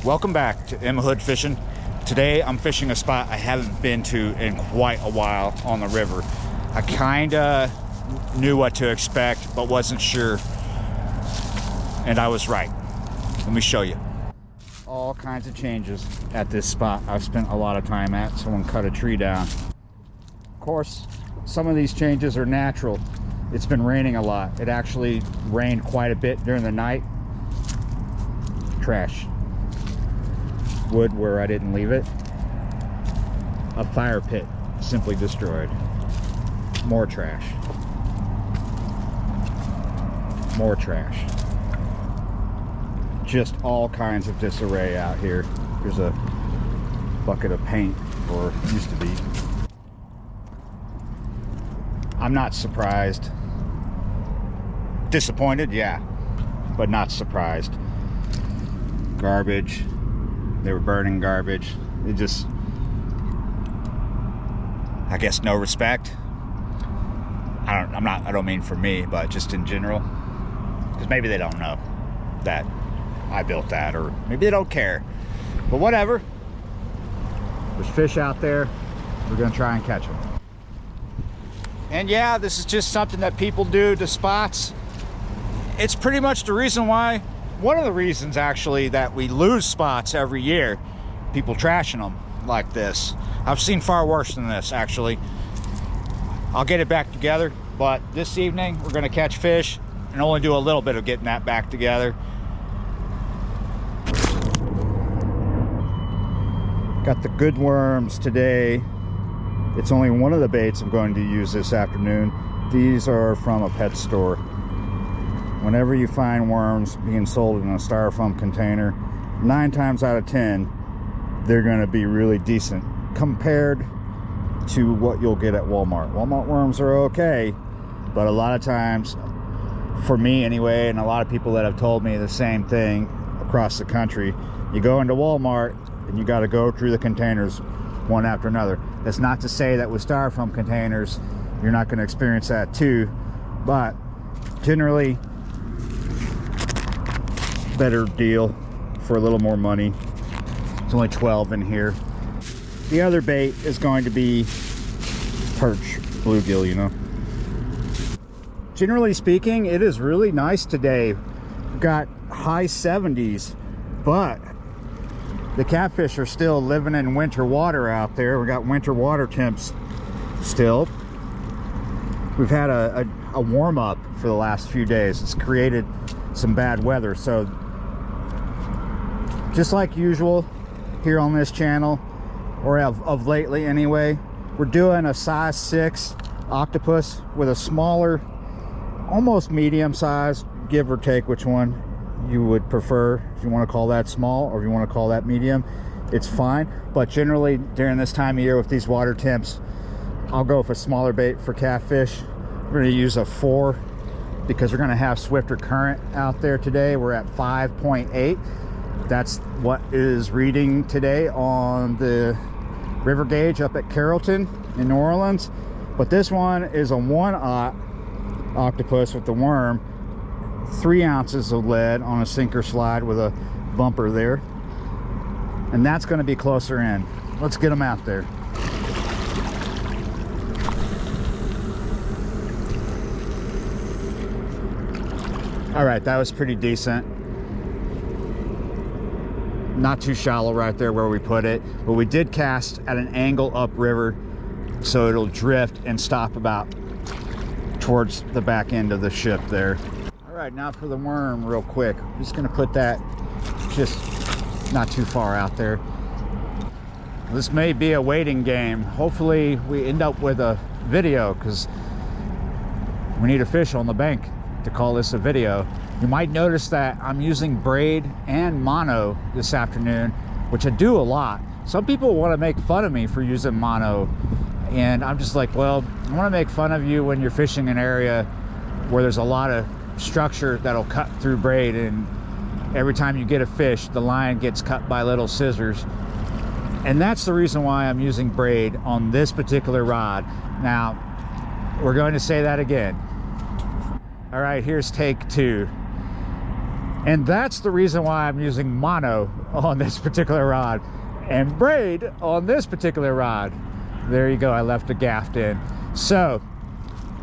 Welcome back to M Hood Fishing. Today I'm fishing a spot I haven't been to in quite a while on the river. I kinda knew what to expect, but wasn't sure. And I was right. Let me show you. All kinds of changes at this spot I've spent a lot of time at. Someone cut a tree down. Of course, some of these changes are natural. It's been raining a lot. It actually rained quite a bit during the night. Trash. Wood where I didn't leave it. A fire pit simply destroyed. More trash. More trash. Just all kinds of disarray out here. There's a bucket of paint, or used to be. I'm not surprised. Disappointed, yeah, but not surprised. Garbage. They were burning garbage. It just, I guess, no respect. I don't mean for me, but just in general, because maybe they don't know that I built that, or maybe they don't care, but whatever. There's fish out there. We're gonna try and catch them. And yeah, this is just something that people do to spots. It's pretty much the reason why, one of the reasons actually, that we lose spots every year. People trashing them like this. I've seen far worse than this, actually. I'll get it back together, but this evening we're gonna catch fish and only do a little bit of getting that back together. Got the good worms today. It's only one of the baits I'm going to use this afternoon. These are from a pet store. Whenever you find worms being sold in a styrofoam container, 9 times out of 10, they're going to be really decent compared to what you'll get at Walmart. Walmart worms are okay, but a lot of times, for me anyway, and a lot of people that have told me the same thing across the country, you go into Walmart and you got to go through the containers one after another. That's not to say that with styrofoam containers you're not going to experience that too, but generally better deal for a little more money. It's only 12 in here. The other bait is going to be perch, bluegill, you know. Generally speaking, it is really nice today. We've got high 70s, but the catfish are still living in winter water out there. We got winter water temps still. We've had a warm up for the last few days. It's created some bad weather, so just like usual here on this channel, or of lately anyway, we're doing a size 6 octopus with a smaller, almost medium size, give or take which one you would prefer. If you want to call that small or if you want to call that medium, it's fine. But generally during this time of year with these water temps, I'll go with a smaller bait for catfish. We're going to use a 4 because we're going to have swifter current out there today. We're at 5.8. That's what is reading today on the river gauge up at Carrollton in New Orleans. But this one is a 1/0 octopus with the worm, 3 ounces of lead on a sinker slide with a bumper there, and that's going to be closer in. Let's get them out there. All right, that was pretty decent. Not too shallow right there where we put it, but we did cast at an angle upriver, so it'll drift and stop about towards the back end of the ship there. All right, now for the worm real quick. I'm just gonna put that just not too far out there. This may be a waiting game. Hopefully we end up with a video, because we need a fish on the bank to call this a video. You might notice that I'm using braid and mono this afternoon, which I do a lot. Some people want to make fun of me for using mono, and I'm just like, well, I want to make fun of you when you're fishing an area where there's a lot of structure that'll cut through braid, and every time you get a fish, the line gets cut by little scissors. And that's the reason why I'm using braid on this particular rod. Now, we're going to say that again. All right, here's take 2. And that's the reason why I'm using mono on this particular rod and braid on this particular rod. There you go, I left a gaff in. So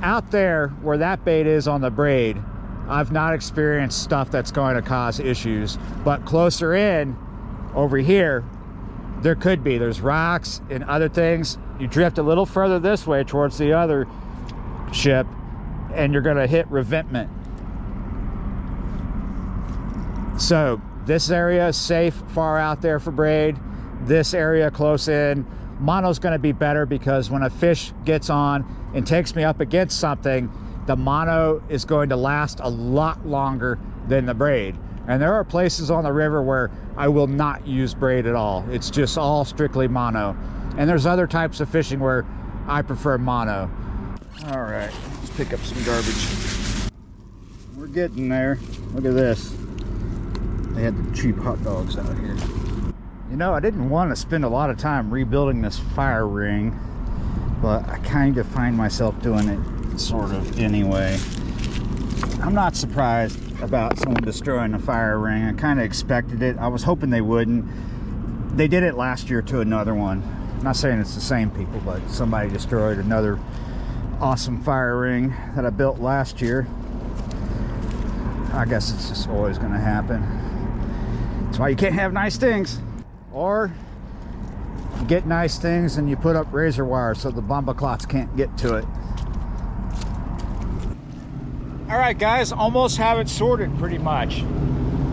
out there where that bait is on the braid, I've not experienced stuff that's going to cause issues, but closer in over here, there could be. There's rocks and other things. You drift a little further this way towards the other ship and you're going to hit revetment. So this area is safe far out there for braid. This area close in, mono's going to be better because when a fish gets on and takes me up against something, the mono is going to last a lot longer than the braid. And there are places on the river where I will not use braid at all. It's just all strictly mono. And there's other types of fishing where I prefer mono. All right, let's pick up some garbage. We're getting there. Look at this. They had the cheap hot dogs out here. You know, I didn't want to spend a lot of time rebuilding this fire ring, but I kind of find myself doing it sort of anyway. I'm not surprised about someone destroying the fire ring. I kind of expected it. I was hoping they wouldn't. They did it last year to another one. I'm not saying it's the same people, but somebody destroyed another awesome fire ring that I built last year. I guess it's just always going to happen. That's why you can't have nice things. Or you get nice things and you put up razor wire so the bomba clots can't get to it. All right, guys, almost have it sorted pretty much.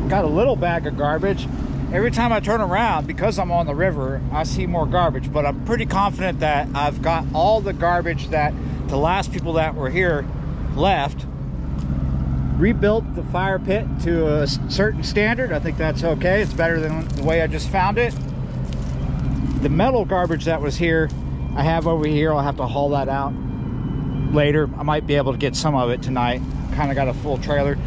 Got a little bag of garbage. Every time I turn around, because I'm on the river, I see more garbage, but I'm pretty confident that I've got all the garbage that the last people that were here left. Rebuilt the fire pit to a certain standard. I think that's okay. It's better than the way I just found it. The metal garbage that was here, I have over here. I'll have to haul that out later. I might be able to get some of it tonight. Kind of got a full trailer,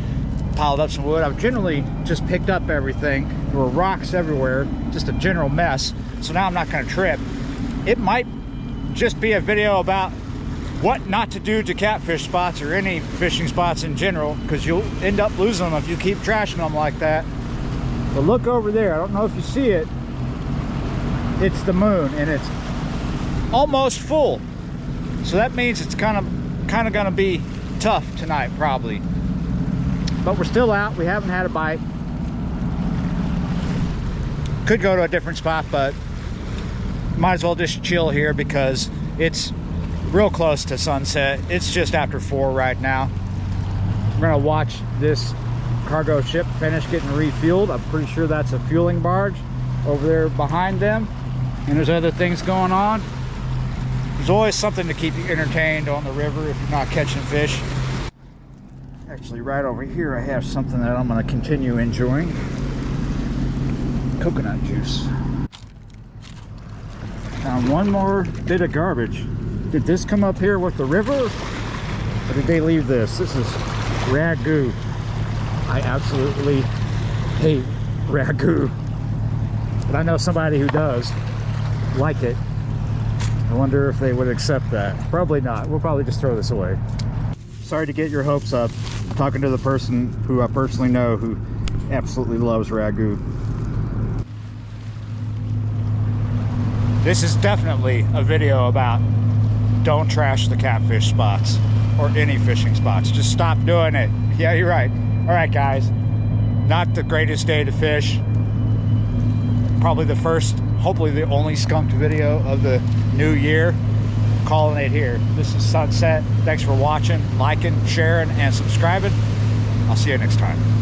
piled up some wood. I've generally just picked up everything. There were rocks everywhere, just a general mess. So now I'm not going to trip. It might just be a video about what not to do to catfish spots or any fishing spots in general, because you'll end up losing them if you keep trashing them like that. But look over there. I don't know if you see it. It's the moon and it's almost full. So that means it's kind of going to be tough tonight probably. But we're still out. We haven't had a bite. Could go to a different spot, but might as well just chill here because it's real close to sunset. It's just after 4 right now. We're gonna watch this cargo ship finish getting refueled. I'm pretty sure that's a fueling barge over there behind them. And there's other things going on. There's always something to keep you entertained on the river if you're not catching fish. Actually, right over here I have something that I'm gonna continue enjoying. Coconut juice. Found one more bit of garbage. Did this come up here with the river? Or did they leave this? This is ragu. I absolutely hate ragu. But I know somebody who does like it. I wonder if they would accept that. Probably not. We'll probably just throw this away. Sorry to get your hopes up. I'm talking to the person who I personally know who absolutely loves ragu. This is definitely a video about don't trash the catfish spots or any fishing spots. Just stop doing it. Yeah, you're right. All right, guys. Not the greatest day to fish. Probably the first, hopefully the only skunked video of the new year. Calling it here. This is sunset. Thanks for watching, liking, sharing, and subscribing. I'll see you next time.